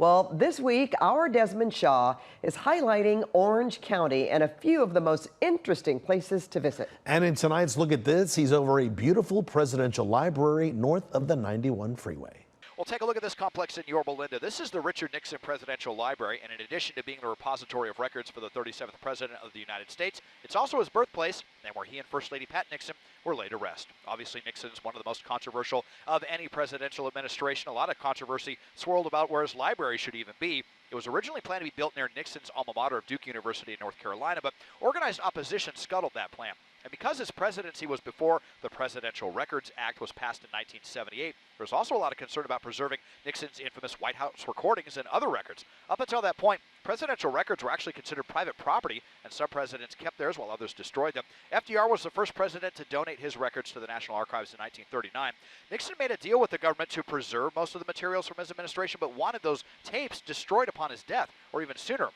Well, this week, our Desmond Shaw is highlighting Orange County and a few of the most interesting places to visit. And in tonight's Look at This, he's over a beautiful presidential library north of the 91 freeway. Well, take a look at this complex in Yorba Linda. This is the Richard Nixon Presidential Library, and in addition to being the repository of records for the 37th President of the United States, it's also his birthplace and where he and First Lady Pat Nixon were laid to rest. Obviously, Nixon's one of the most controversial of any presidential administration. A lot of controversy swirled about where his library should even be. It was originally planned to be built near Nixon's alma mater of Duke University in North Carolina, but organized opposition scuttled that plan. And because his presidency was before the Presidential Records Act was passed in 1978, there was also a lot of concern about preserving Nixon's infamous White House recordings and other records. Up until that point, presidential records were actually considered private property, and some presidents kept theirs while others destroyed them. FDR was the first president to donate his records to the National Archives in 1939. Nixon made a deal with the government to preserve most of the materials from his administration, but wanted those tapes destroyed upon his death, or even sooner.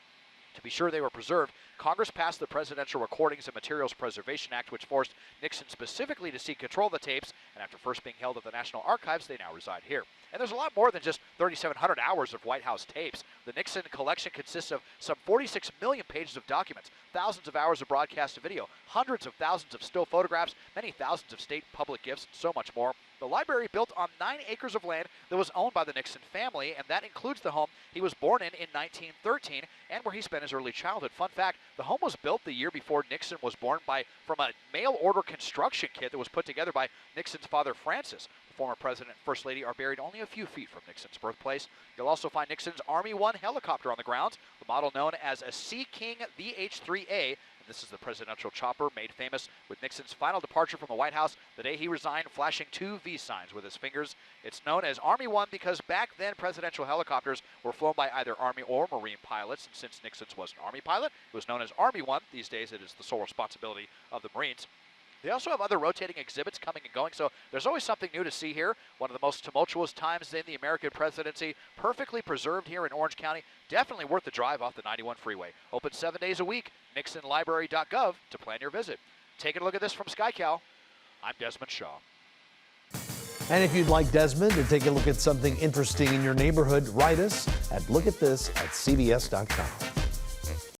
To be sure they were preserved, Congress passed the Presidential Recordings and Materials Preservation Act, which forced Nixon specifically to seek control of the tapes, and after first being held at the National Archives, they now reside here. And there's a lot more than just 3,700 hours of White House tapes. The Nixon collection consists of some 46 million pages of documents, thousands of hours of broadcast video, hundreds of thousands of still photographs, many thousands of state public gifts, and so much more. The library built on 9 acres of land that was owned by the Nixon family, and that includes the home he was born in 1913 and where he spent his early childhood. Fun fact, the home was built the year before Nixon was born from a mail-order construction kit that was put together by Nixon's father, Francis. The former president and first lady are buried only a few feet from Nixon's birthplace. You'll also find Nixon's Army One helicopter on the grounds, the model known as a Sea King VH-3A. This is the presidential chopper made famous with Nixon's final departure from the White House the day he resigned, flashing 2 V signs with his fingers. It's known as Army One because back then presidential helicopters were flown by either Army or Marine pilots, and since Nixon's was an Army pilot, it was known as Army One. These days it is the sole responsibility of the Marines. They also have other rotating exhibits coming and going, so there's always something new to see here. One of the most tumultuous times in the American presidency, perfectly preserved here in Orange County. Definitely worth the drive off the 91 freeway. Open 7 days a week, nixonlibrary.gov to plan your visit. Taking a look at this from SkyCal, I'm Desmond Shaw. And if you'd like Desmond to take a look at something interesting in your neighborhood, write us at lookatthis@cbs.com.